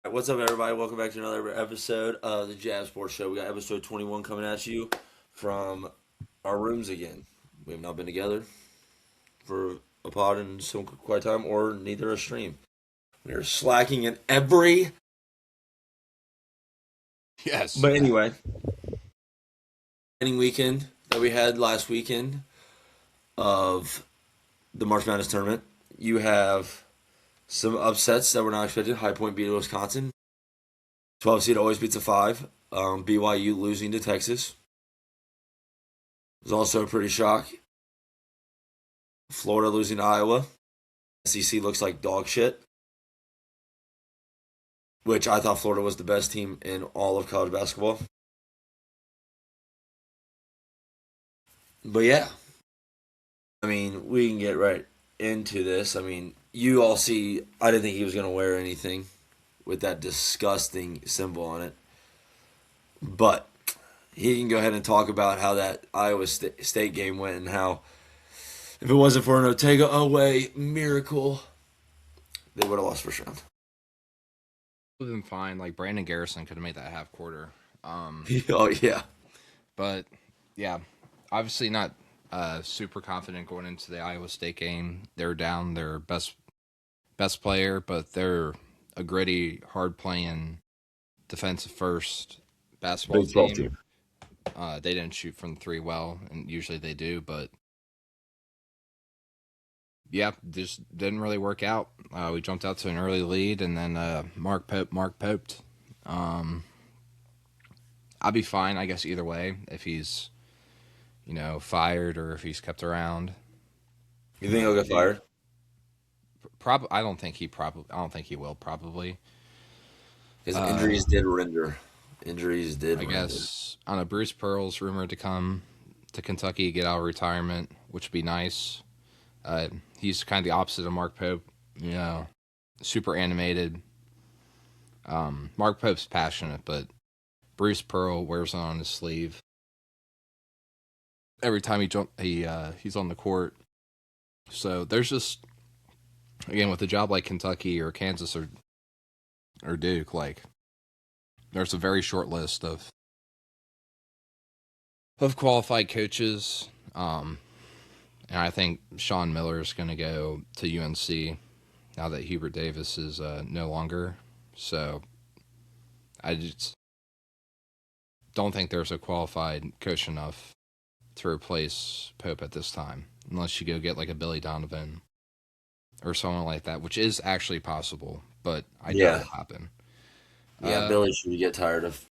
What's up, everybody? Welcome back to another episode of the J.A.B Sports Show. We got episode 21 coming at you from our rooms again. We have not been together for a pod in some quite time, or neither a stream. We are slacking in every. Yes. But anyway, weekend that we had last weekend of the March Madness tournament, you have some upsets that were not expected. High Point beat Wisconsin. 12 seed always beats a 5. BYU losing to Texas was also a pretty shock. Florida losing to Iowa. SEC looks like dog shit, which I thought Florida was the best team in all of college basketball. But yeah, I mean, we can get right into this. I mean, you all see, I didn't think he was going to wear anything with that disgusting symbol on it. But he can go ahead and talk about how that Iowa State game went and how if it wasn't for an Ortega away miracle, they would have lost first round. Would have been fine. Like Brandon Garrison could have made that half quarter. Oh, yeah. But yeah, obviously not super confident going into the Iowa State game. They're down their best player, but they're a gritty, hard playing, defensive first basketball Big 12 team. team. They didn't shoot from three well, and usually they do, but yeah, just didn't really work out. We jumped out to an early lead, and then Mark Poped. I'll be fine, I guess, either way if he's fired or if he's kept around. You think he'll get fired? I don't think I don't think he will. Probably. Because injuries did render. Injuries did I render. guess. I don't know. Bruce Pearl's rumored to come to Kentucky, get out of retirement, which would be nice. He's kind of the opposite of Mark Pope. Super animated. Mark Pope's passionate, but Bruce Pearl wears it on his sleeve. Every time he's on the court. So there's just, again, with a job like Kentucky or Kansas or Duke, like there's a very short list of qualified coaches. And I think Sean Miller is going to go to UNC now that Hubert Davis is no longer. So I just don't think there's a qualified coach enough to replace Pope at this time, unless you go get like a Billy Donovan or someone like that, which is actually possible, but I doubt it'll happen. Yeah, Billy should get tired of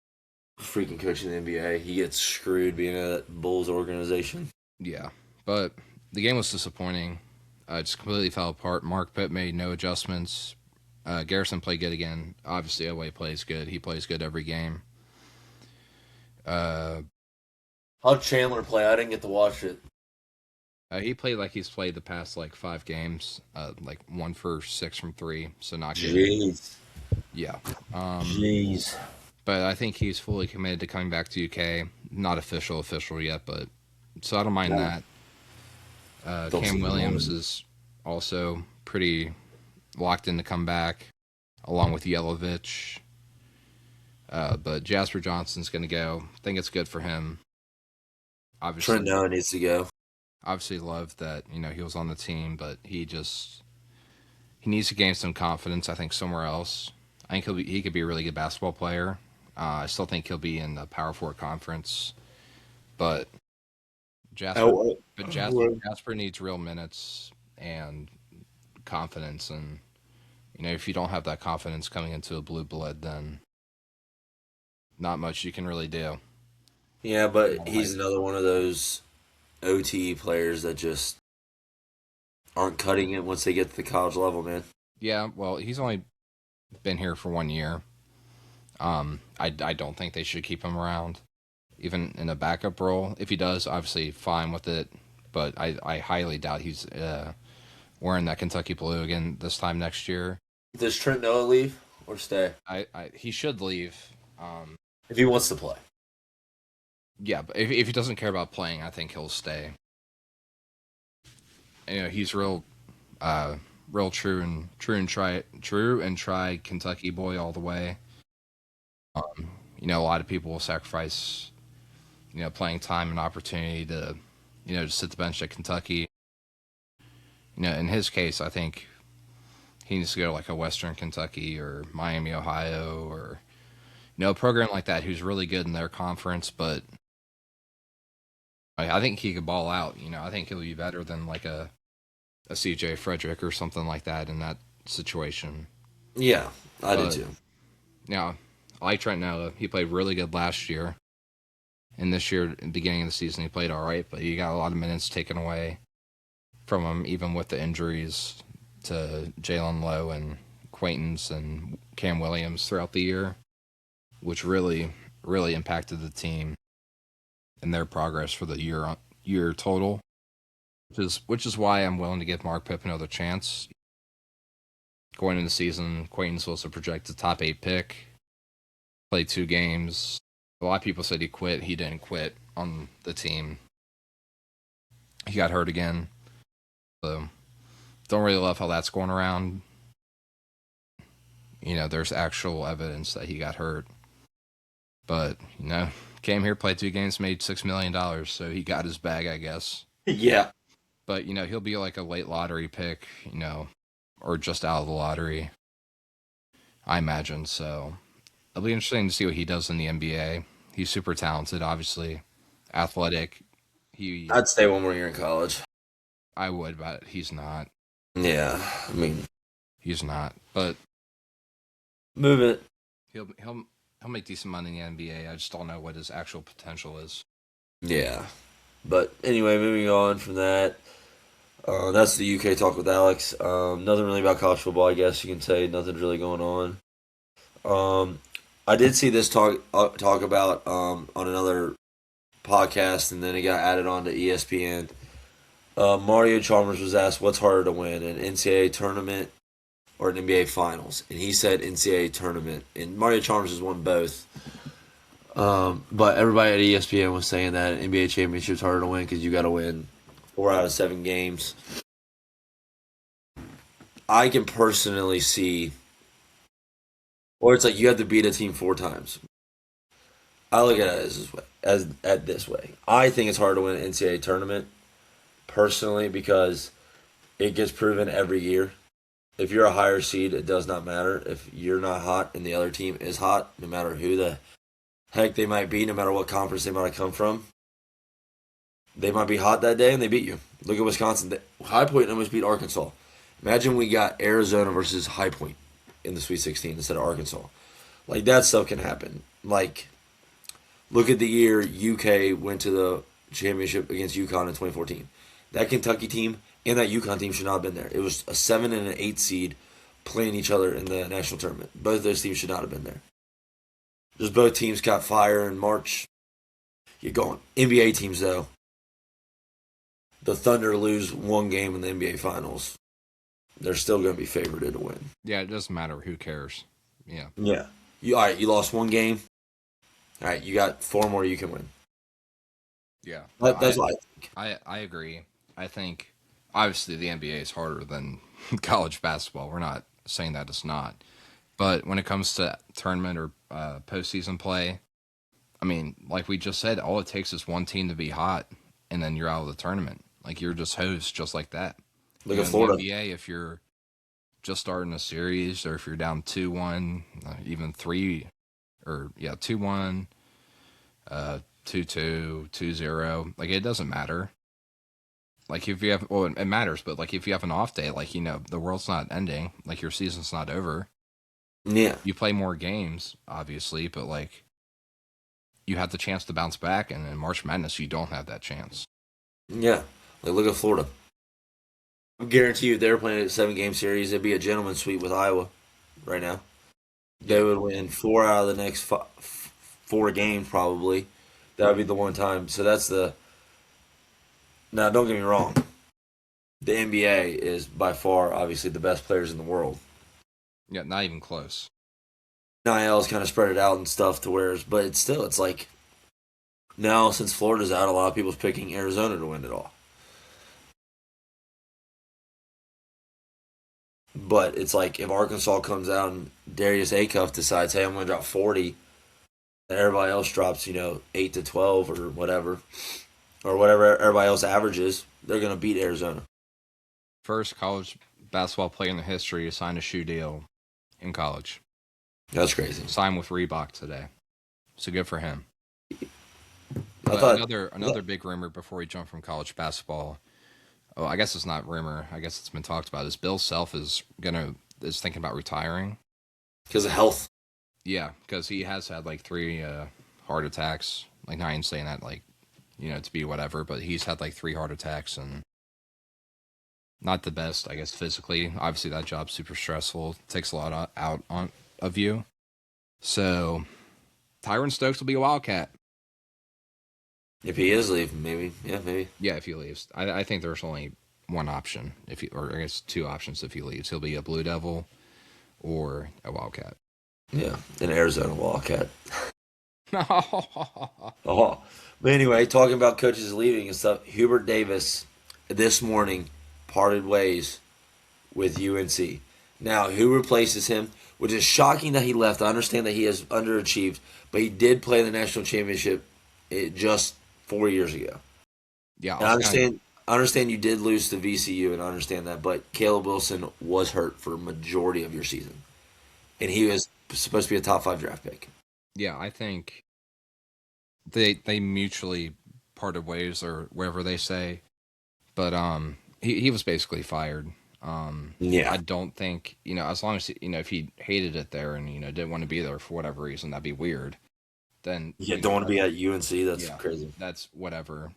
freaking coaching the NBA. He gets screwed being a Bulls organization. Yeah, but the game was disappointing. Just completely fell apart. Mark Pitt made no adjustments. Garrison played good again. Obviously, Oway plays good. He plays good every game. How'd Chandler play? I didn't get to watch it. He played like he's played the past like 5 games, like 1 for 6 from three, so not good. Jeez. Yeah. Jeez. But I think he's fully committed to coming back to UK. Not official yet, but so I don't mind that. Cam Williams is also pretty locked in to come back, along with Yelovich. But Jasper Johnson's going to go. I think it's good for him. Obviously, Trent Noah needs to go. Obviously, loved that he was on the team, but he needs to gain some confidence. I think somewhere else. I think he could be a really good basketball player. I still think he'll be in the Power Four conference, but Jasper needs real minutes and confidence, and if you don't have that confidence coming into a blue blood, then not much you can really do. Yeah, but he's another one of those OTE players that just aren't cutting it once they get to the college level, man. Yeah, well, he's only been here for 1 year. I don't think they should keep him around, even in a backup role. If he does, obviously fine with it, but I highly doubt he's wearing that Kentucky blue again this time next year. Does Trent Noah leave or stay? He should leave. If he wants to play. Yeah, but if he doesn't care about playing, I think he'll stay. He's real real true and try Kentucky boy all the way. A lot of people will sacrifice playing time and opportunity to just sit the bench at Kentucky. In his case, I think he needs to go to like a Western Kentucky or Miami, Ohio, or a program like that who's really good in their conference. But I think he could ball out. I think he'll be better than like a CJ Frederick or something like that in that situation. Yeah, I do But too. I like Trent Noah. He played really good last year, and this year, at the beginning of the season, he played all right. But he got a lot of minutes taken away from him, even with the injuries to Jalen Lowe and Quaintance and Cam Williams throughout the year, which really impacted the team and their progress for the year total. Which is why I'm willing to give Mark Pippen another chance. Going into the season, Quaintance was a projected top 8 pick. Played 2 games. A lot of people said he quit. He didn't quit on the team. He got hurt again. So don't really love how that's going around. There's actual evidence that he got hurt. But, came here, played 2 games, made $6 million. So he got his bag, I guess. Yeah, But, he'll be like a late lottery pick, or just out of the lottery, I imagine. So it'll be interesting to see what he does in the NBA. He's super talented, obviously, athletic. He, I'd stay one more year in college. I would, but he's not. Yeah, I mean, He's not. But move it. he'll make decent money in the NBA. I just don't know what his actual potential is. Yeah, but anyway, moving on from that. That's the UK talk with Alex. Nothing really about college football, I guess you can say. Nothing's really going on. Um, I did see this talk about on another podcast, and then it got added on to ESPN. Mario Chalmers was asked what's harder to win, an NCAA tournament or an NBA Finals, and he said NCAA tournament. And Mario Chalmers has won both. But everybody at ESPN was saying that an NBA championship's harder to win because you got to win 4 out of 7 games. I can personally see, or it's like you have to beat a team 4 times. I look at it as this way, as at this way. I think it's hard to win an NCAA tournament personally because it gets proven every year. If you're a higher seed, it does not matter. If you're not hot and the other team is hot, no matter who the heck they might be, no matter what conference they might have come from, they might be hot that day and they beat you. Look at Wisconsin. High Point almost beat Arkansas. Imagine we got Arizona versus High Point in the Sweet 16 instead of Arkansas. Like that stuff can happen. Like look at the year UK went to the championship against UConn in 2014. That Kentucky team and that UConn team should not have been there. It was a 7 and an 8 seed playing each other in the national tournament. Both those teams should not have been there. Just both teams caught fire in March. You're going. NBA teams though. The Thunder lose one game in the NBA Finals. They're still going to be favored to win. Yeah, it doesn't matter. Who cares? Yeah. Yeah. All right. You lost one game. All right. You got 4 more you can win. Yeah. No, That's what I think. I agree. I think obviously the NBA is harder than college basketball. We're not saying that it's not. But when it comes to tournament or postseason play, I mean, like we just said, all it takes is one team to be hot, and then you're out of the tournament. Like you're just host, just like that. Look at In the Florida. NBA, if you're just starting a series, or if you're down 2-1, even 3, or yeah, 2-1, 2-2, 2-0, like it doesn't matter. Like if you have, well, it matters, but like if you have an off day, like the world's not ending, like your season's not over. Yeah. You play more games, obviously, but like you have the chance to bounce back, and in March Madness, you don't have that chance. Yeah. Like, look at Florida. I guarantee you, if they were playing a 7 game series, it'd be a gentleman's sweep with Iowa right now. They Yeah, would win 4 out of the next 4 games, probably. That would be the one time. So that's the. Now, don't get me wrong. The NBA is by far, obviously, the best players in the world. yeah, not even close. NIL's kind of spread it out and stuff to where, but it's still, it's like now since Florida's out, a lot of people's picking Arizona to win it all. But it's like if Arkansas comes out and Darius Acuff decides, hey, I'm going to drop 40, and everybody else drops, 8 to 12 or whatever everybody else averages, they're going to beat Arizona. First college basketball player in the history to sign a shoe deal in college. That's crazy. Signed with Reebok today. So good for him. I But thought, another big rumor before we jump from college basketball. Oh, I guess it's not rumor. I guess it's been talked about. Is Bill Self is thinking about retiring? because of health. Yeah, because he has had like three heart attacks. Like not even saying that like to be whatever, but he's had like three heart attacks and not the best, I guess, physically. Obviously, that job's super stressful. Takes a lot out on of you. So Tyron Stokes will be a Wildcat. If he is leaving, maybe. Yeah, maybe. Yeah, if he leaves, I think there's only one option or I guess two options if he leaves. He'll be a Blue Devil or a Wildcat. Yeah, an Arizona Wildcat. No. Oh, but anyway, talking about coaches leaving and stuff, Hubert Davis this morning parted ways with UNC. Now, who replaces him? Which is shocking that he left. I understand that he has underachieved, but he did play the national championship just 4 years ago. Yeah, I And was kind of I understand you did lose to VCU, and I understand that, but Caleb Wilson was hurt for a majority of your season, and he was supposed to be a top 5 draft pick. yeah. I think they mutually parted ways or whatever they say. But he was basically fired. Yeah, I don't think as long as if he hated it there and didn't want to be there for whatever reason, that'd be weird. Then yeah. Don't want to be at UNC. That's yeah, crazy. that's whatever.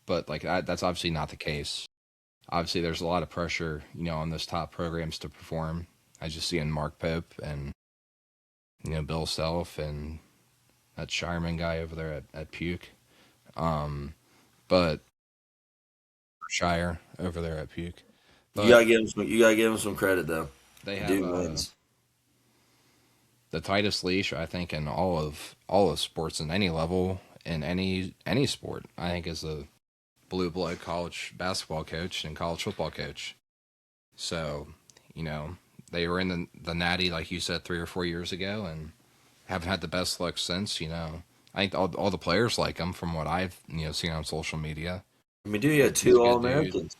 But like that's obviously not the case. Obviously, there's a lot of pressure on those top programs to perform. I just see in Mark Pope and Bill Self and that Shireman guy over there at Puke. But Shire over there at Puke. You But gotta give him some. You gotta give him some credit though. they have Dude wins. the tightest leash I think in all of sports in any level in any sport. I think is a blue blood college basketball coach and college football coach. So you know they were in the Natty like you said 3 or 4 years ago and haven't had the best luck since. I think all the players like him from what I've seen on social media. I mean, dude, you had He's a two All good dude. Americans.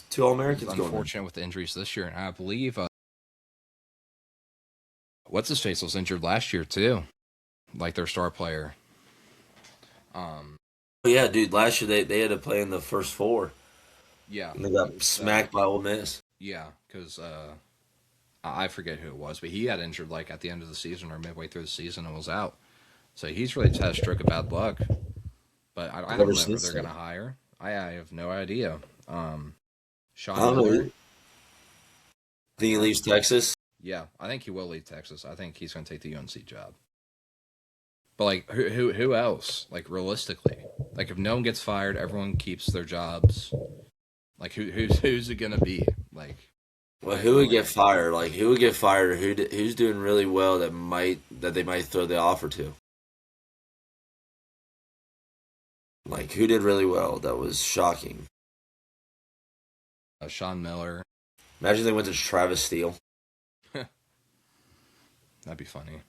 Two All He's Americans going in. unfortunate with the injuries this year, and I believe what's his face was injured last year too, like their star player. Um, Oh, yeah, dude. Last year they had to play in the first four, yeah, and they got because smacked by Ole Miss. yeah, because I forget who it was, but he had injured like at the end of the season or midway through the season and was out. So he's really had a stroke of bad luck. But I Ever don't know who since they're then, gonna hire. I have no idea. I Sean don't know. Miller. I think he leaves Texas. Yeah, I think he will leave Texas. I think he's gonna take the UNC job. But like, who else? Like realistically, like if no one gets fired, everyone keeps their jobs. Like who's it gonna be? Like Well, I have who no would get idea. fired? Like who would get fired, or who's doing really well that they might throw the offer to? Like who did really well that was shocking? Sean Miller, Imagine they went to Travis Steele. that'd be funny.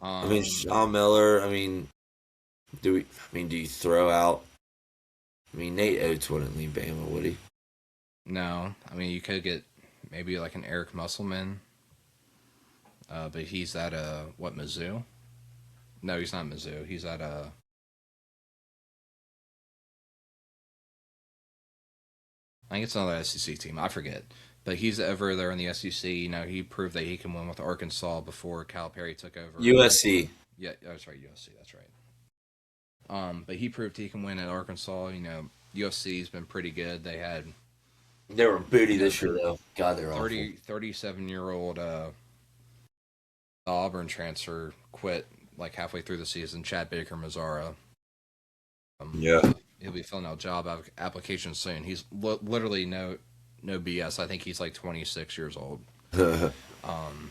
I mean, Um, Sean Miller. I mean, do we? I mean, do you throw out? I mean, Nate Oates wouldn't leave Bama, would he? no, I mean you could get maybe like an Eric Musselman, but he's at what Mizzou? No, he's not Mizzou. He's at I think it's another SEC team. I forget. But he's ever there in the SEC. He proved that he can win with Arkansas before Calipari took over. USC. Yeah, that's right, USC. That's right. But he proved he can win at Arkansas. USC's been pretty good. They had They were booty this year, the though. God, they're awful. 37-year-old Auburn transfer quit like halfway through the season. Chad Baker Mazzara. Yeah. He'll be filling out job applications soon. He's literally no BS. I think he's like 26 years old. Who Um,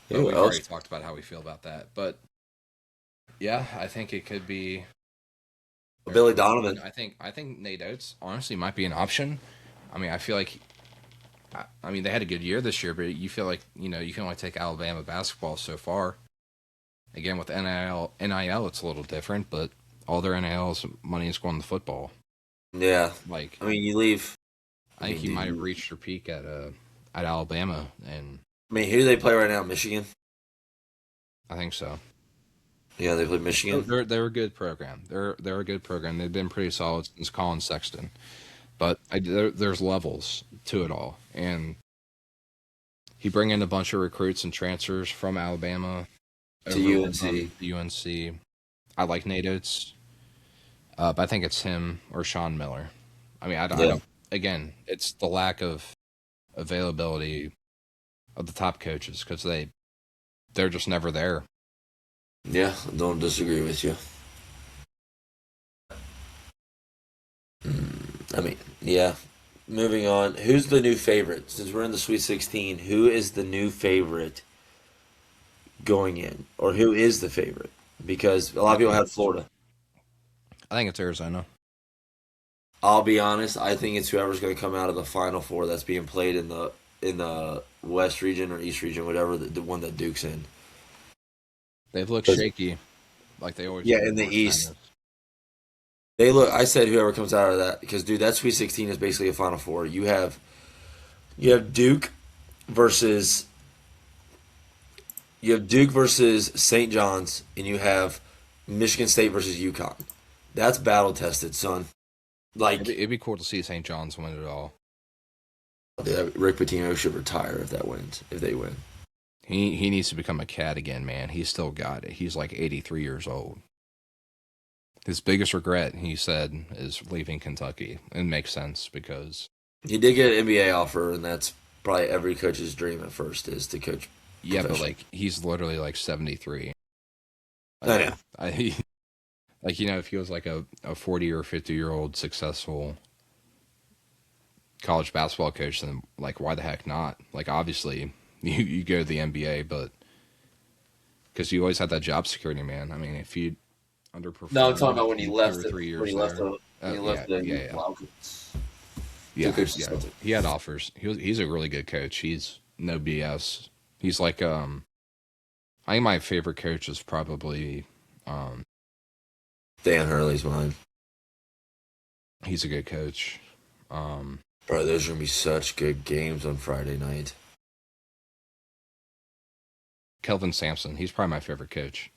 but we've already else? talked about how we feel about that. But yeah, I think it could be. Billy Donovan. I think Nate Oates honestly might be an option. I mean, I feel like I mean, they had a good year this year, but you feel like you can only take Alabama basketball so far. Again, with NIL, it's a little different, but all their NIL's money is going to football. Yeah. Like I mean, you leave. I I think mean, he dude, might have reached their peak at Alabama, and I mean, who do they play right now? Michigan. I think so. Yeah, they play Michigan. They're a good program. They're a good program. They've been pretty solid since Colin Sexton, but there's levels to it all, and he bring in a bunch of recruits and transfers from Alabama To over UNC. from UNC. I like Nate Oates, but I think it's him or Sean Miller. I mean, I Yeah. don't. Again, it's the lack of availability of the top coaches because they're just never there. Yeah, don't disagree with you. I mean, yeah. Moving on. Who's the new favorite? Since we're in the Sweet 16, who is the new favorite going in? Or who is the favorite? Because a lot I of people think have it's Florida. I think it's Arizona. I'll be honest, I think it's whoever's going to come out of the Final Four that's being played in the West region or East region, whatever the one that Duke's in. They've looked 'Cause- shaky, like they always Yeah, do in in the March East, Madness. they look. I said whoever comes out of that because dude, that Sweet 16 is basically a Final Four. You have Duke versus versus St. John's, and you have Michigan State versus UConn. That's battle tested, son. Like It'd be cool to see St. John's win it all. Rick Pitino should retire if that wins. If they win, He needs to become a cat again, man. He's still got it. He's like 83 years old. His biggest regret, he said, is leaving Kentucky. It makes sense because he did get an NBA offer, and that's probably every coach's dream at first is to coach yeah, but professional. like he's literally like 73. I Like know. I like if he was like a 40 or 50-year old successful college basketball coach, then like why the heck not? Like obviously you go to the NBA, but because you always had that job security, man. I mean, if you No, I'm talking underperformed about when he in two left or it. three When he years left there, the when he yeah, left the yeah, yeah, Falcons to yeah, coach the yeah. Celtics. He had offers. He's a really good coach. He's no BS. He's like I think my favorite coach is probably um Dan Hurley's mine. he's a good coach. Um Bro, those are gonna be such good games on Friday night. Kelvin Sampson, he's probably my favorite coach.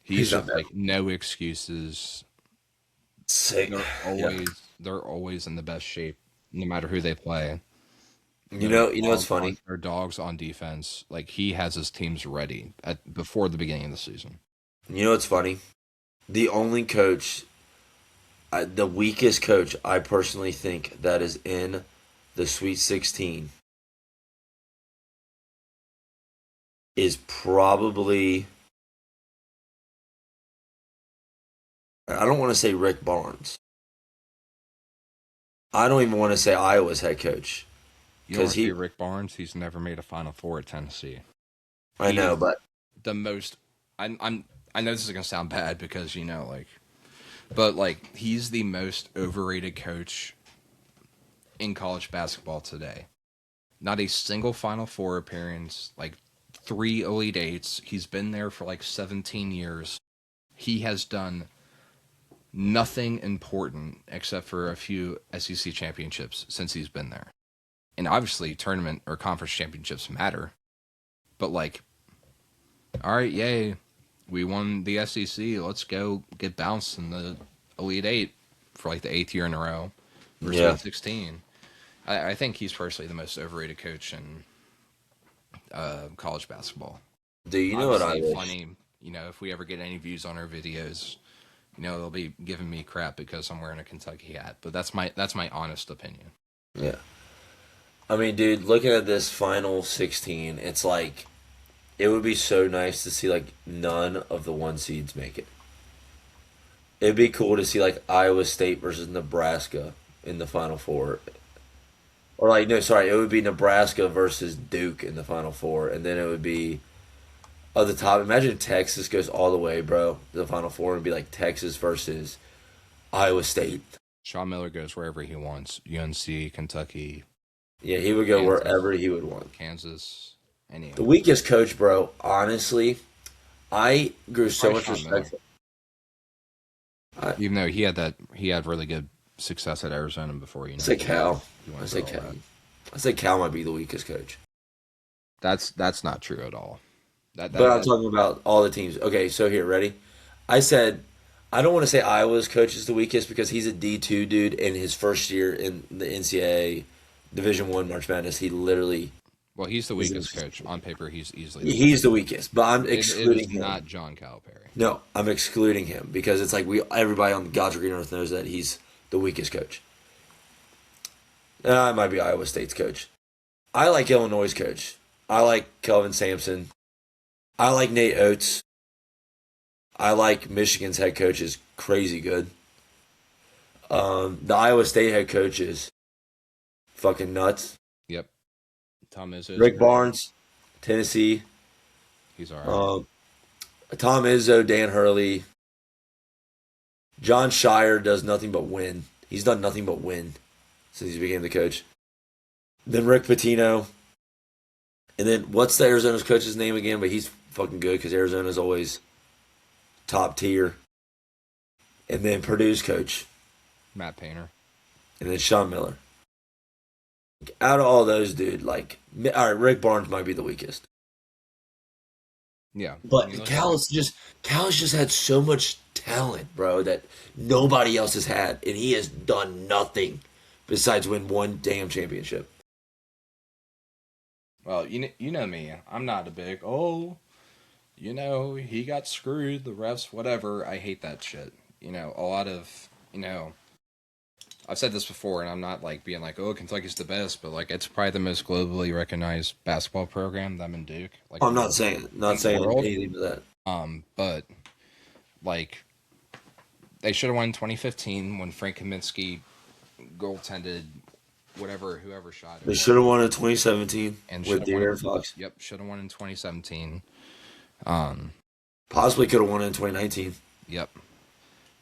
He's He's not just bad. like no excuses. Sick. Yeah. They're always in the best shape, no matter who they play. What's funny? They're dogs on defense. Like he has his teams ready before the beginning of the season. You know what's funny? The only coach, the weakest coach I personally think that is in the Sweet 16 is probably, I don't want to say Rick Barnes. I don't even want to say Iowa's head coach You don't because want to see Rick Barnes? He's never made a Final Four at Tennessee. I He know, is but the most. I know this is gonna sound bad because like, but like he's the most overrated coach in college basketball today. Not a single Final Four appearance. Like 3 Elite Eights. He's been there for like 17 years. He has done nothing important except for a few SEC championships since he's been there. And obviously, tournament or conference championships matter. But like, all right, yay, we won the SEC. Let's go get bounced in the Elite Eight for like the 8th year in a row for yeah. Sweet 16. I think he's personally the most overrated coach in college basketball. Do you know what I Obviously, wish? funny. If we ever get any views on our videos, they'll be giving me crap because I'm wearing a Kentucky hat. But that's my honest opinion. Yeah. I mean, dude, looking at this final 16, it's like it would be so nice to see like none of the one seeds make it. It'd be cool to see like Iowa State versus Nebraska in the Final Four. Or like no, sorry, it would be Nebraska versus Duke in the Final Four, and then it would be at the top. Imagine Texas goes all the way, bro, to the Final Four, and be like Texas versus Iowa State. Sean Miller goes wherever he wants. UNC, Kentucky. Yeah, he would go Kansas, wherever he would want. Kansas, The anywhere. weakest coach, bro. Honestly, I grew so Probably much Sean Miller. respect. I, Even though he had really good success at Arizona before, I say Cal. he I went say through all Cal. that. I say Cal might be the weakest coach. That's not true at all. But I'm That talking about all the teams. Okay, so here, ready? I said I don't want to say Iowa's coach is the weakest because he's a D2 dude in his first year in the NCAA Division 1 March Madness. He literally well, he's the is weakest coach on paper. He's easily the he's weakest. the weakest, but I'm It is excluding him. not John Calipari. No, I'm excluding him because it's like we everybody on the God's Green Earth knows that he's the weakest coach. It might be Iowa State's coach. I like Illinois' coach. I like Kelvin Sampson. I like Nate Oates. I like Michigan's head coach is crazy good. The Iowa State head coach is fucking nuts. Yep. Tom Izzo's Rick great. Barnes, Tennessee. He's all right. Um, Tom Izzo, Dan Hurley. John Shire does nothing but win. He's done nothing but win since he became the coach. Then Rick Pitino. And then what's the Arizona's coach's name again? But he's fucking good because Arizona's always top tier. And then Purdue's coach. Matt Painter. And then Sean Miller. Out of all those, dude, like, all right, Rick Barnes might be the weakest. Yeah. I But mean, Cal's just had so much talent, bro, that nobody else has had, and he has done nothing besides win one damn championship. well, you know me. I'm not a big he got screwed. The refs, whatever. I hate that shit. A lot of I've said this before, and I'm not like being like, oh, Kentucky's the best, but like it's probably the most globally recognized basketball program, them and Duke, like I'm not in the saying world. anything to that. But like they should have won in 2015 when Frank Kaminsky goaltended whoever shot They it, should have won in 2017 and should with have won. De'Aaron Fox. Yep, should have won in 2017. Um, Possibly could have won in 2019, yep,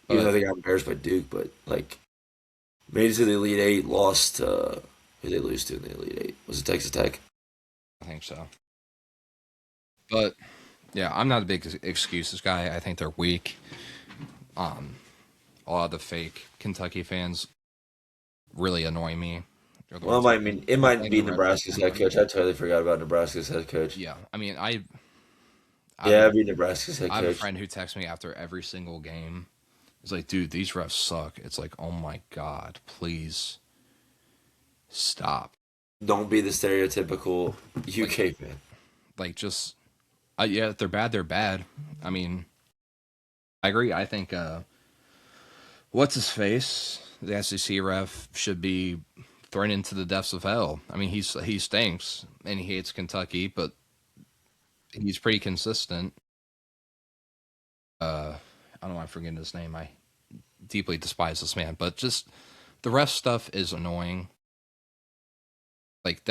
even but though they got embarrassed by Duke. But like, made it to the Elite Eight, lost. Who did they lose to in the Elite Eight? Was it Texas Tech? I think so. But yeah, I'm not a big excuses guy. I think they're weak. Um, a lot of the fake Kentucky fans really annoy me. They're the Well, ones that it might blame be the refs for Nebraska's head everything. coach. I totally forgot about Nebraska's head coach. Yeah, I mean, I have Yeah, a it'd be Nebraska's head I have a coach. friend who texts me after every single game. He's like, dude, these refs suck. It's like, oh my god, please stop. Don't be the stereotypical Like, UK fan. just yeah, if they're bad, they're bad. I mean, I agree. I think what's his face, the SEC ref, should be thrown into the depths of hell. I mean, he stinks and he hates Kentucky, but he's pretty consistent. I don't know. I'm forgetting his name. I deeply despise this man, but just the ref stuff is annoying. Like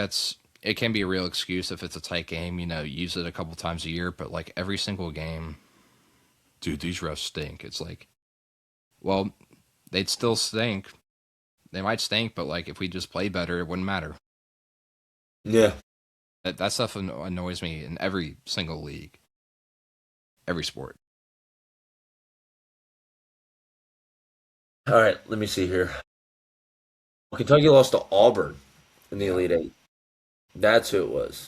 it can be a real excuse if it's a tight game. Use it a couple times a year, but like every single game, dude, these refs stink. It's like, well, they'd still stink. They might stink, but like if we just play better, it wouldn't matter. Yeah. That stuff annoys me in every single league, every sport. All right, let me see here. Kentucky lost to Auburn in the Yeah, Elite Eight. That's who it was.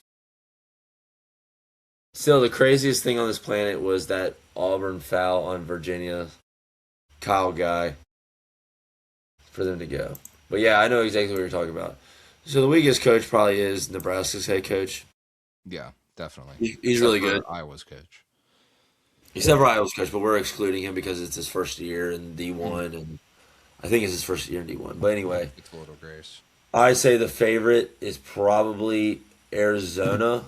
Still, the craziest thing on this planet was that Auburn foul on Virginia, Kyle Guy, for them to go. But yeah, I know exactly what you're talking about. So the weakest coach probably is Nebraska's head coach. yeah, definitely. He's Except really for good. Iowa's coach. Except for Iowa's coach, but we're excluding him because it's his first year in D1, and I think it's his first year in D1. But anyway, It's a little grace. I say the favorite is probably Arizona,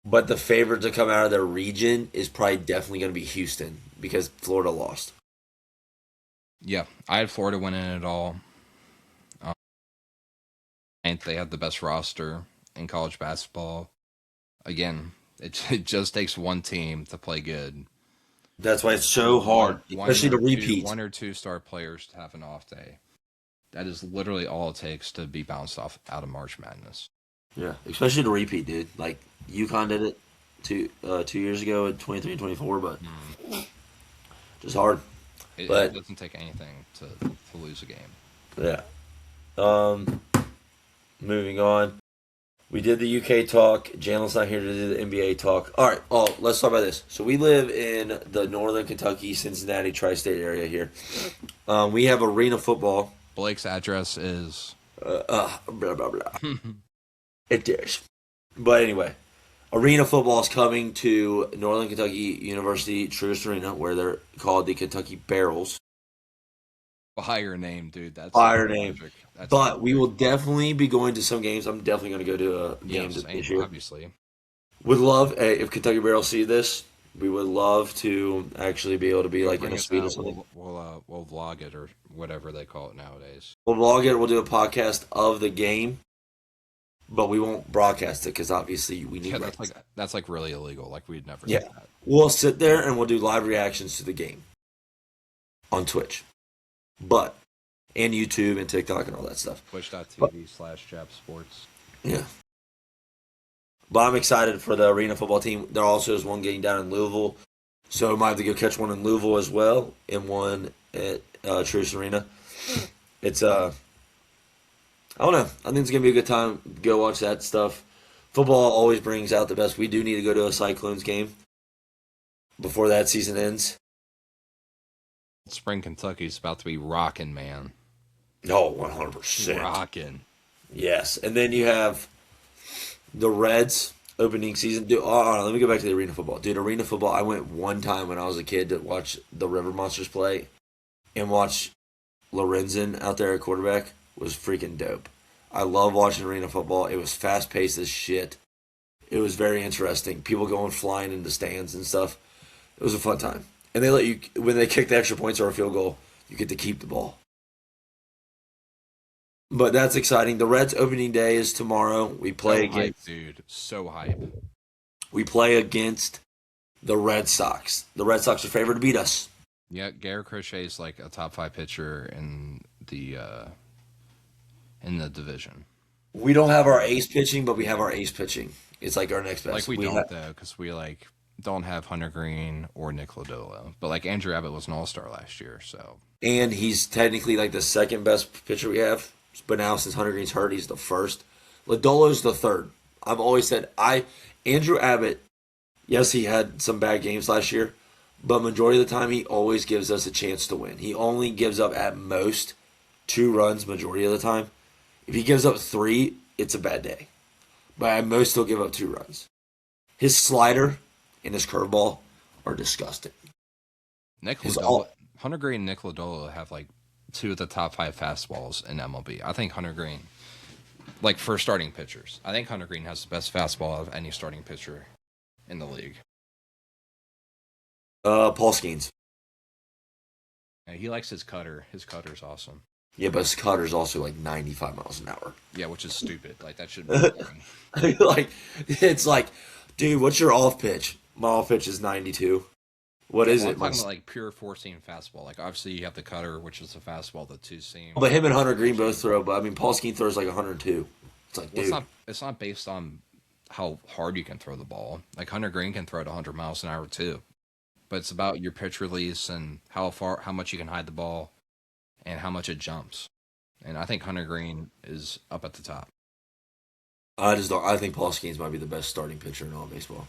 but the favorite to come out of their region is probably definitely going to be Houston because Florida lost. Yeah, I had Florida winning it all. Um, and they had the best roster in college basketball. Again, it just takes one team to play good. That's why it's so hard, especially to repeat. One or two star players to have an off day. That is literally all it takes to be bounced off out of March Madness. Yeah, especially the repeat, dude. Like UConn did it 2 years ago at 23 and 24, but Mm. just hard. It But doesn't take anything to lose a game. yeah. Um, moving on. We did the UK talk. Jalen's not here to do the NBA talk. All right. Oh, let's talk about this. So we live in the northern Kentucky, Cincinnati tri-state area here. We have arena football. Blake's address is. Blah blah blah. It is. But anyway, arena football is coming to Northern Kentucky University Truist Arena, where they're called the Kentucky Barrels. Fire name, dude. That's Fire name. electric. That's But we electric. will definitely be going to some games. I'm definitely going to go to a Yeah, game same, this year. obviously. Would love if Kentucky Barrels see this. We would love to actually be able to be Yo, like in bring a us suite or out. something. We'll vlog it or whatever they call it nowadays. We'll vlog it. We'll do a podcast of the game, but we won't broadcast it because obviously we Yeah, need rights. that's like really illegal. Like we'd never do Yeah, that. we'll sit there and we'll do live reactions to the game on Twitch, but and YouTube and TikTok and all that stuff. But Twitch.tv/Jap Sports. yeah, but I'm excited for the arena football team. There also is one game down in Louisville, so I might have to go catch one in Louisville as well, and one at Truist Arena. It's I don't know. I think it's gonna be a good time. Go watch that stuff. Football always brings out the best. We do need to go to a Cyclones game before that season ends. Spring Kentucky's about to be rocking, man. No, 100%. Rocking. Yes, and then you have the Reds opening season. Dude, let me go back to the arena football. Dude, arena football. I went one time when I was a kid to watch the River Monsters play and watch Lorenzen out there at quarterback was freaking dope. I love watching arena football. It was fast paced as shit. It was very interesting. People going flying into stands and stuff. It was a fun time. And they let you when they kick the extra points or a field goal, you get to keep the ball. But that's exciting. The Reds opening day is tomorrow. So hype, dude. So hype. We play against the Red Sox. The Red Sox are favored to beat us. Yeah, Garrett Crochet is like a top 5 pitcher in the division. We don't have our ace pitching, but we have our ace pitching. It's like our next Like best. we don't though, because we like don't have Hunter Green or Nick Lodolo. But like Andrew Abbott was an all-star last year, so And he's technically like the second best pitcher we have. But now since Hunter Green's hurt, he's the first. Lodolo's the third. I've always said Andrew Abbott. Yes, he had some bad games last year, but majority of the time he always gives us a chance to win. He only gives up at most 2 runs majority of the time. If he gives up 3, it's a bad day. But at most he'll give up 2 runs. His slider and his curveball are disgusting. Nick His Lodolo, all Hunter Green and Nick Lodolo have like 2 of the top 5 fastballs in MLB. I think Hunter Green, like for starting pitchers, I think Hunter Green has the best fastball of any starting pitcher in the league. Paul Skeens. Yeah, he likes his cutter. His cutter's awesome. Yeah, but his cutter's also like 95 miles an hour. Yeah, which is stupid. Like that should be boring. Like it's like, dude, what's your off pitch? My off pitch is 92. What Yeah, is well, I'm it? talking about like pure 4-seam fastball. Like obviously you have the cutter, which is the fastball, the 2-seam. But him and Hunter Green both throw. But I mean, Paul Skeens throws like 102. It's like, Well, dude, it's not based on how hard you can throw the ball. Like Hunter Green can throw it 100 miles an hour too. But it's about your pitch release and how much you can hide the ball, and how much it jumps. And I think Hunter Green is up at the top. I just don't. I think Paul Skeens might be the best starting pitcher in all of baseball.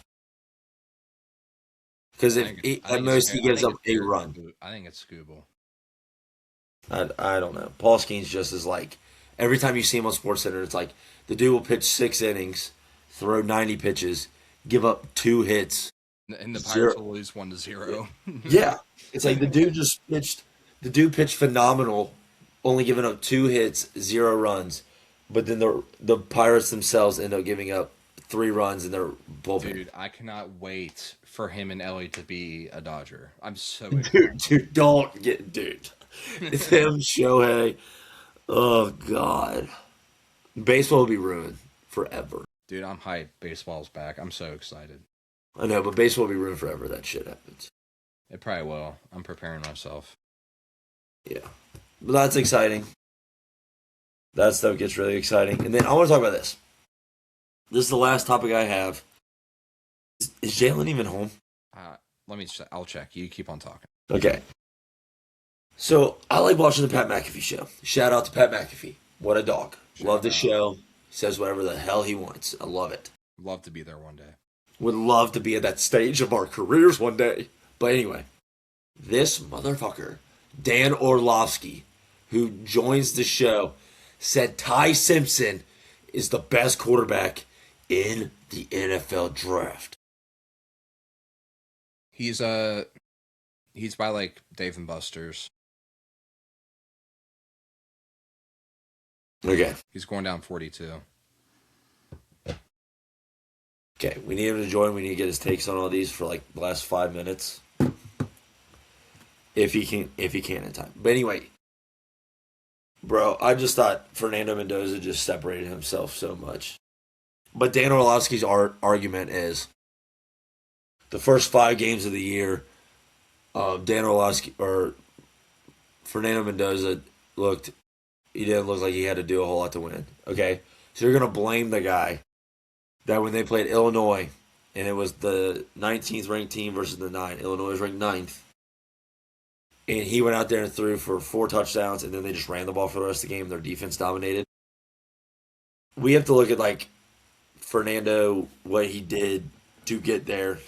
Because I if think he, at most he gives up a run. I think it's Scooble. I don't know. Paul Skeens just is like every time you see him on Sports Center, it's like the dude will pitch 6 innings, throw 90 pitches, give up 2 hits. And the Zero. Pirates will lose 1-0. Yeah, it's like the dude just pitched. The dude pitched phenomenal, only giving up 2 hits, 0 runs. But then the Pirates themselves end up giving up 3 runs in their bullpen. Dude, I cannot wait for him and Ellie to be a Dodger. I'm so Dude, don't get dude. It's him, Shohei. Oh God, baseball will be ruined forever. Dude, I'm hyped. Baseball's back. I'm so excited. I know, but baseball will be ruined forever. That shit happens. It probably will. I'm preparing myself. Yeah, but that's exciting. That stuff gets really exciting. And then I want to talk about this. This is the last topic I have. Is Jalen even home? Uh, Let me. I'll check. You keep on talking. Okay. So I like watching the Pat McAfee show. Shout out to Pat McAfee. What a dog. Love Shout the out. show. Says whatever the hell he wants. I love it. Love to be there one day. Would love to be at that stage of our careers one day. But anyway, this motherfucker, Dan Orlovsky, who joins the show, said Ty Simpson is the best quarterback in the NFL draft. He's he's by like Dave and Buster's. Okay. He's going down 42. Okay. We need him to join. We need to get his takes on all these for like the last 5 minutes. If he can in time. But anyway, bro, I just thought Fernando Mendoza just separated himself so much. But Dan Orlovsky's argument is the first 5 games of the year, Dan Orlovsky or Fernando Mendoza looked, he didn't look like he had to do a whole lot to win. Okay? So you're going to blame the guy that when they played Illinois and it was the 19th ranked team versus the 9, Illinois was ranked ninth. And he went out there and threw for 4 touchdowns, and then they just ran the ball for the rest of the game. Their defense dominated. We have to look at like Fernando, what he did to get there.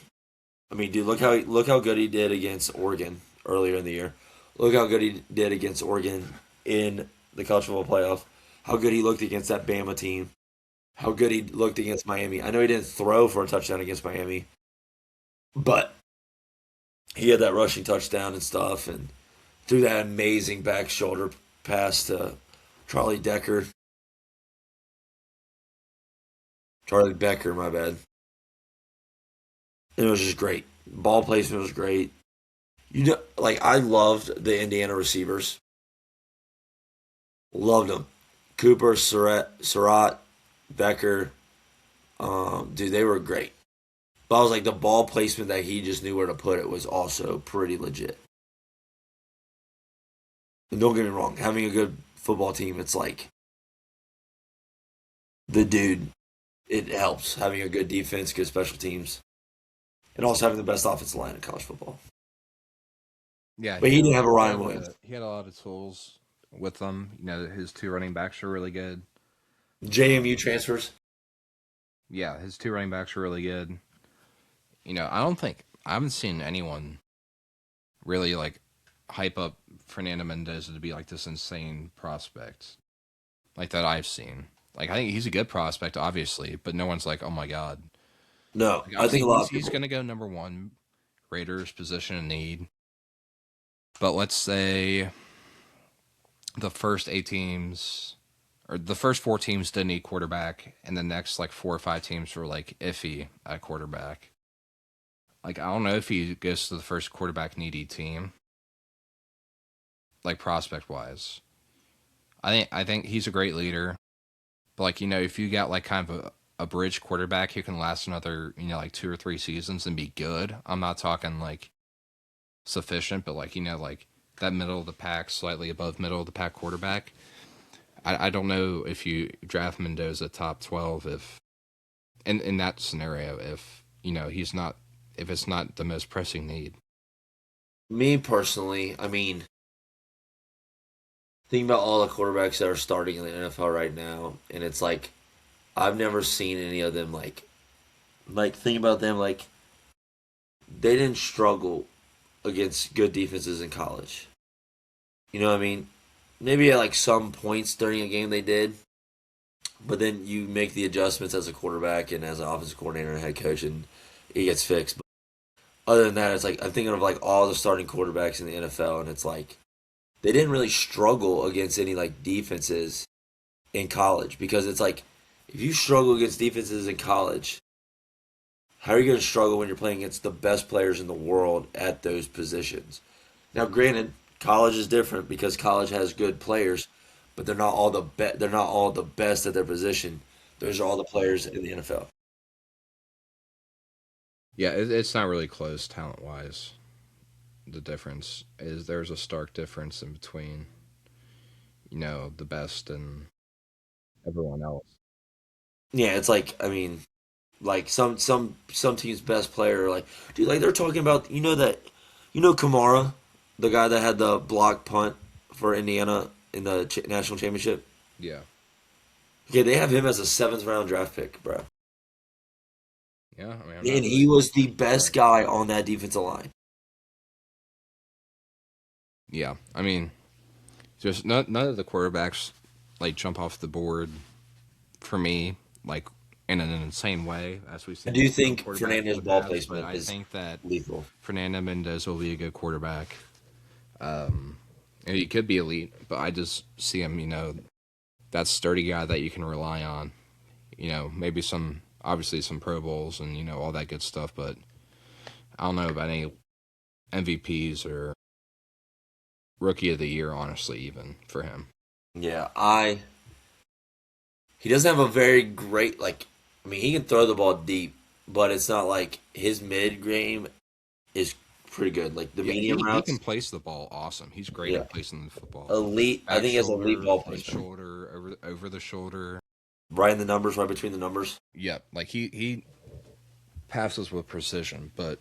I mean, dude, look how good he did against Oregon earlier in the year. Look how good he did against Oregon in the college football playoff. How good he looked against that Bama team. How good he looked against Miami. I know he didn't throw for a touchdown against Miami, but he had that rushing touchdown and stuff, and threw that amazing back shoulder pass to Charlie Decker. Charlie Becker, my bad. And it was just great. Ball placement was great. You know, like I loved the Indiana receivers. Loved them. Cooper, Surratt, Becker. Dude, they were great. But I was like, the ball placement that he just knew where to put it was also pretty legit. And don't get me wrong, having a good football team, it's like the dude. It helps having a good defense, good special teams, and also having the best offensive line in college football. Yeah, But he didn't have a Ryan Williams. he had a lot of tools with them. You know, his two running backs are really good. JMU transfers. Yeah, his two running backs are really good. You know, I haven't seen anyone really like hype up Fernando Mendoza to be like this insane prospect like that I've seen. Like I think he's a good prospect, obviously, but no one's like, oh my god. No, Like, I obviously, think a lot of he's people. going to go number one, Raiders position in need. But let's say the first 8 teams or the first 4 teams didn't need quarterback, and the next like 4 or 5 teams were like iffy at quarterback. Like I don't know if he goes to the first quarterback needy team, like prospect wise. I think he's a great leader, but like you know if you got like kind of a bridge quarterback who can last another like 2 or 3 seasons and be good. I'm not talking like sufficient, but like like that middle of the pack, slightly above middle of the pack quarterback. I don't know if you draft Mendoza top 12 if in that scenario if he's not if it's not the most pressing need. Me personally, I mean, think about all the quarterbacks that are starting in the NFL right now, and it's like I've never seen any of them like think about them like they didn't struggle against good defenses in college. You know what I mean? Maybe at like some points during a game they did, but then you make the adjustments as a quarterback and as an offensive coordinator and head coach, and it gets fixed. But other than that, it's like I'm thinking of like all the starting quarterbacks in the NFL, and it's like they didn't really struggle against any like defenses in college because it's like if you struggle against defenses in college, how are you going to struggle when you're playing against the best players in the world at those positions? Now, granted, college is different because college has good players, but they're not all the best at their position. Those are all the players in the NFL. Yeah, it's not really close talent wise. The difference is there's a stark difference in between the best and everyone else. Yeah, it's like I mean, like some teams' best player, like dude, like they're talking about Kamara, the guy that had the block punt for Indiana in the national championship. Yeah, Okay, they have him as a seventh round draft pick, bro, yeah. I mean, I'm not and really he was the best surprised. guy on that defensive line. Yeah, I mean, just none of the quarterbacks like jump off the board for me like in an insane way as we've I seen do with some think quarterbacks in Fernandez the ball past. But placement I is think that lethal. Fernando Mendez will be a good quarterback. Um, and he could be elite, but I just see him, that sturdy guy that you can rely on. Maybe obviously some Pro Bowls and all that good stuff, but I don't know about any MVPs or Rookie of the Year, honestly, even for him. Yeah, he doesn't have a very great like. I mean, he can throw the ball deep, but it's not like his mid game is pretty good. Like the Yeah, medium he can routes, place the ball awesome. He's great yeah, at placing the football. elite. I Back think he has elite shoulder, ball mid placement. shoulder, over the shoulder. Right in the numbers, right between the numbers. Yep, like he passes with precision, but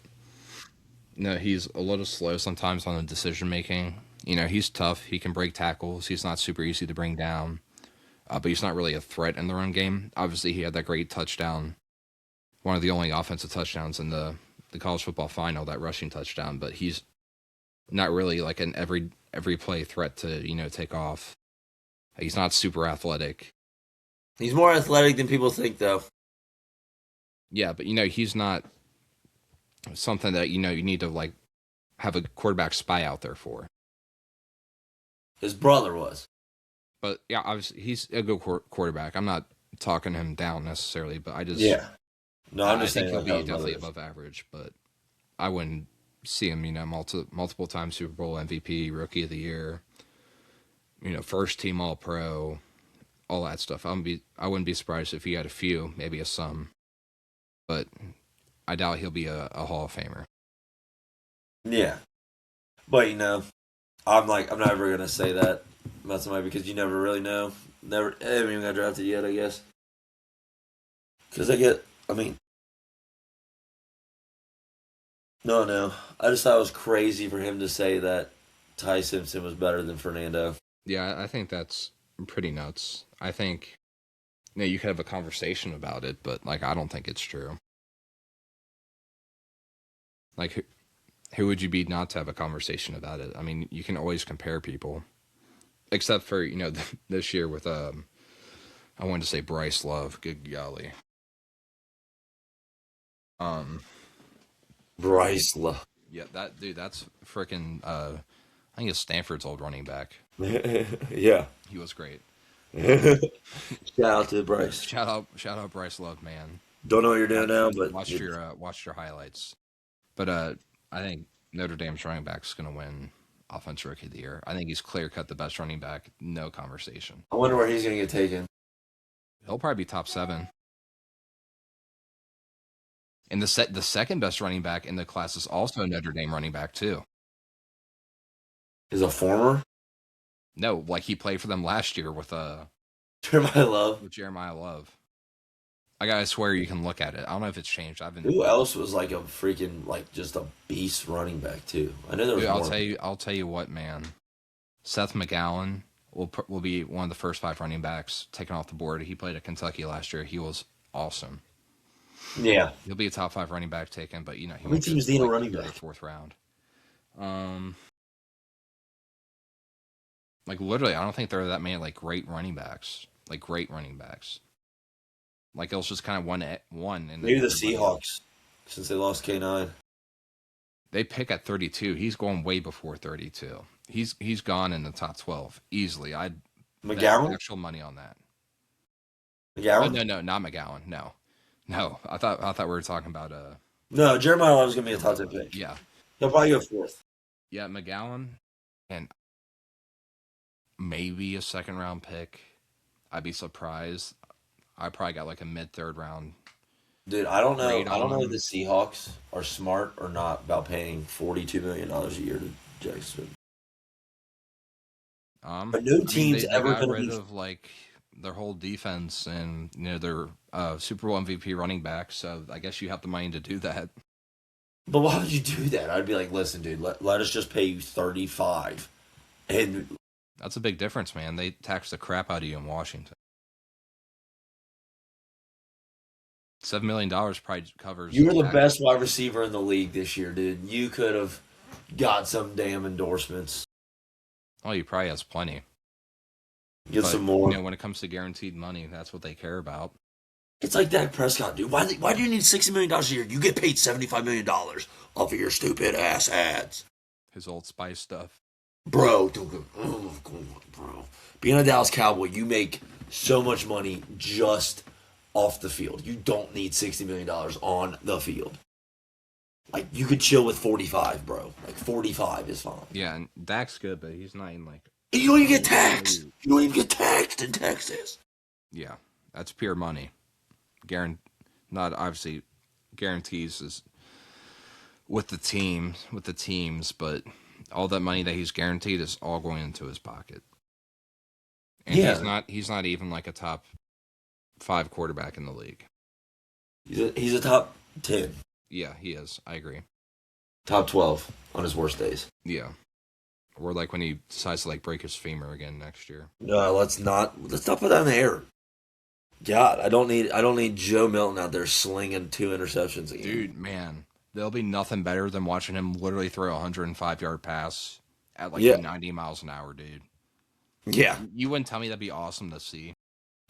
no, he's a little slow sometimes on the decision making. He's tough. He can break tackles. He's not super easy to bring down, but he's not really a threat in the run game. Obviously, he had that great touchdown, one of the only offensive touchdowns in the college football final, that rushing touchdown. But he's not really like an every play threat to take off. He's not super athletic. He's more athletic than people think, though. Yeah, but he's not something that you need to like have a quarterback spy out there for. His brother was. But yeah, obviously he's a good quarterback. I'm not talking him down necessarily, but Yeah. No, I'm I just think saying he'll like how be his brother definitely is. above average. But I wouldn't see him, multiple time Super Bowl MVP, Rookie of the Year, first team All Pro, all that stuff. I wouldn't be surprised if he had a few, maybe a some, but I doubt he'll be a Hall of Famer. Yeah, but I'm not ever gonna say that about somebody because you never really know. Never, I haven't even got drafted yet, I guess. Because I mean, no. I just thought it was crazy for him to say that Ty Simpson was better than Fernando. Yeah, I think that's pretty nuts. I think you could have a conversation about it, but like I don't think it's true. Like who would you be not to have a conversation about it? I mean, you can always compare people, except for this year with I wanted to say Bryce Love. Good golly, um, Bryce Love. yeah, that dude, that's freaking. I think it's Stanford's old running back. Yeah. He was great. Shout out to Bryce. Shout out Bryce Love, man. Don't know what you're doing now, but Watched your highlights. But I think Notre Dame's running back's gonna win Offensive Rookie of the Year. I think he's clear cut the best running back, no conversation. I wonder where he's gonna get taken. He'll probably be top 7. And the second best running back in the class is also a Notre Dame running back too. Is a former No, like he played for them last year Jeremiah Love. with Jeremiah Love. I gotta swear you can look at it. I don't know if it's changed. I've been Who else was like a freaking like just a beast running back too? I know there Dude, was more. I'll tell you what, man. Seth McGowan will be one of the first 5 running backs taken off the board. He played at Kentucky last year. He was awesome. Yeah. He'll be a top 5 running back taken, but he How many won't get teams to need a like the running 3rd or back? 4th round. Um, like literally, I don't think there are that many like great running backs. Like great running backs. Like it was just kind of one, and then Maybe the everybody else. Seahawks since they lost K9. They pick at 32. He's going way before 32. He's gone in the top 12 easily. I'd bet McGowan? actual money on that. Oh McGowan? no, not McGowan. No, no. I thought we were talking about No, Jeremiah Love's gonna be a top Jeremiah 10 Love. pick. Yeah, He'll probably go fourth. yeah. McGowan and maybe a second round pick. I'd be surprised. I probably got like a mid 3rd round Dude, I don't know. grade I on don't know if the him. Seahawks are smart or not about paying $42 million a year to Jackson. But no I mean team's they ever got gonna rid be. of like their whole defense, and their Super Bowl MVP running back. So I guess you have the money to do that. But why would you do that? I'd be like, listen, dude, let us just pay you 35, and That's a big difference, man. They tax the crap out of you in Washington. $7 million probably covers you the were the tax. best wide receiver in the league this year, dude. You could have got some damn endorsements. Oh, he probably has plenty. Get But some more. when it comes to guaranteed money, that's what they care about. It's like Dak Prescott, dude. Why do you need $60 million a year? You get paid $75 million off of your stupid ass ads. His Old Spice stuff. Bro, bro. Being a Dallas Cowboy, you make so much money just off the field. You don't need $60 million on the field. Like, you could chill with 45, bro. Like, 45 is fine. Yeah, and Dak's good, but he's not in like. And you don't even get taxed. You don't even get taxed in Texas. Yeah, that's pure money. Not obviously guarantees is with the teams, but all that money that he's guaranteed is all going into his pocket. And Yeah. he's not even like a top 5 quarterback in the league. He's a top 10, Yeah, he is. I agree. top 12 on his worst days. Yeah. Or like when he decides to like break his femur again next year. No, let's not put that in the air. God, I don't need Joe Milton out there slinging 2 interceptions again. Dude, man, there'll be nothing better than watching him literally throw a 105-yard pass at like Yeah, 90 miles an hour, dude. yeah. You wouldn't tell me that'd be awesome to see.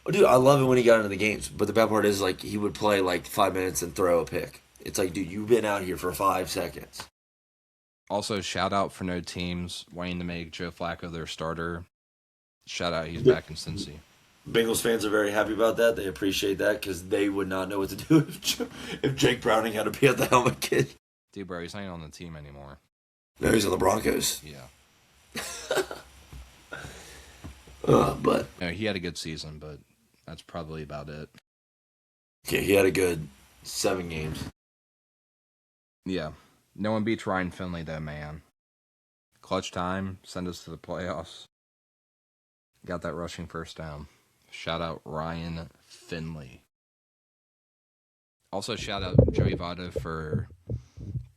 Dude, I love it when he got into the games, but the bad part is like he would play like 5 minutes and throw a pick. It's like, dude, you've been out here for 5 seconds. Also, shout out for no teams wanting to make Joe Flacco their starter. Shout out, he's back in Cincy. Bengals fans are very happy about that. They appreciate that because they would not know what to do if Jake Browning had to be at the helmet kid. Dude, bro, he's not even on the team anymore. No, he's on the Broncos. Yeah. But No, he had a good season, but that's probably about it. yeah, he had a good 7 games. Yeah. No one beats Ryan Finley, though, man. Clutch time, send us to the playoffs. Got that rushing first down. Shout out Ryan Finley. Also, shout out Joey Votto for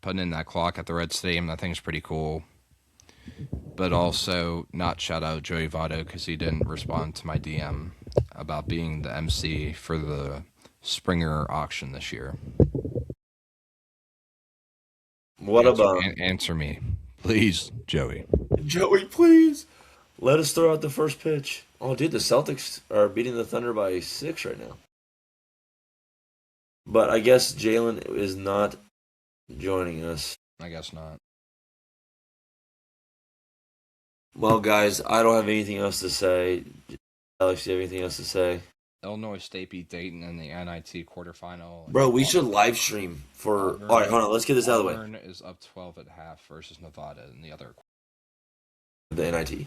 putting in that clock at the Red Stadium. That thing's pretty cool. But also, not shout out Joey Votto because he didn't respond to my DM about being the MC for the Springer auction this year. What about Answer me, please, Joey. Joey? Please let us throw out the first pitch. Oh, dude, the Celtics are beating the Thunder by 6 right now. But I guess Jalen is not joining us. I guess not. Well, guys, I don't have anything else to say. Alex, do you have anything else to say? Illinois State beat Dayton in the NIT quarterfinal. Bro, we should live stream for. Auburn, All right, hold on. Let's get this out of the way. Auburn is up 12 at half versus Nevada in the other. The NIT.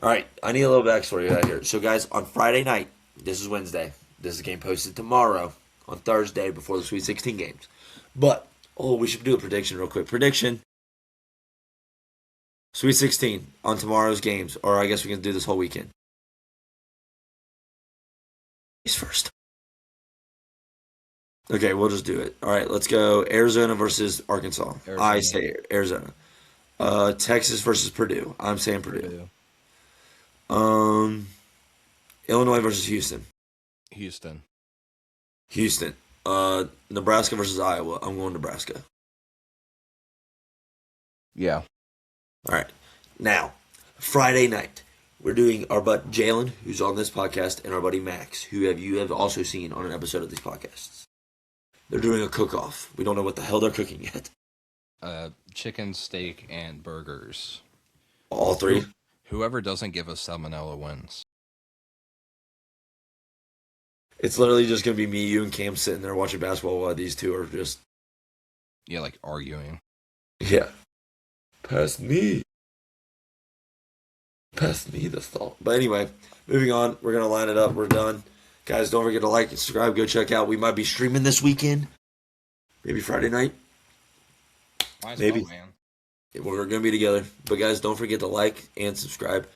All right, I need a little backstory out here. So, guys, on Friday night, this is Wednesday. This is a game posted tomorrow on Thursday before the Sweet 16 games. But, we should do a prediction real quick. Prediction. Sweet 16 on tomorrow's games, or I guess we can do this whole weekend. He's first. Okay, we'll just do it. All right, let's go. Arizona versus Arkansas. Arizona. I say Arizona. Texas versus Purdue. I'm saying Purdue. Illinois versus Houston. Houston. Houston. Nebraska versus Iowa. I'm going Nebraska. Yeah. All right. Now, Friday night, we're doing our buddy Jalen, who's on this podcast, and our buddy Max, who you have also seen on an episode of these podcasts. They're doing a cook-off. We don't know what the hell they're cooking yet. Chicken, steak, and burgers. All three? Whoever doesn't give us salmonella wins. It's literally just going to be me, you, and Cam sitting there watching basketball while these two are just... Yeah, like arguing. Yeah. Pass me. Pass me the salt. But anyway, moving on. We're going to line it up. We're done. Guys, don't forget to like and subscribe. Go check out. We might be streaming this weekend. Maybe Friday night. Might as Maybe. well, man. We're going to be together. But guys, don't forget to like and subscribe.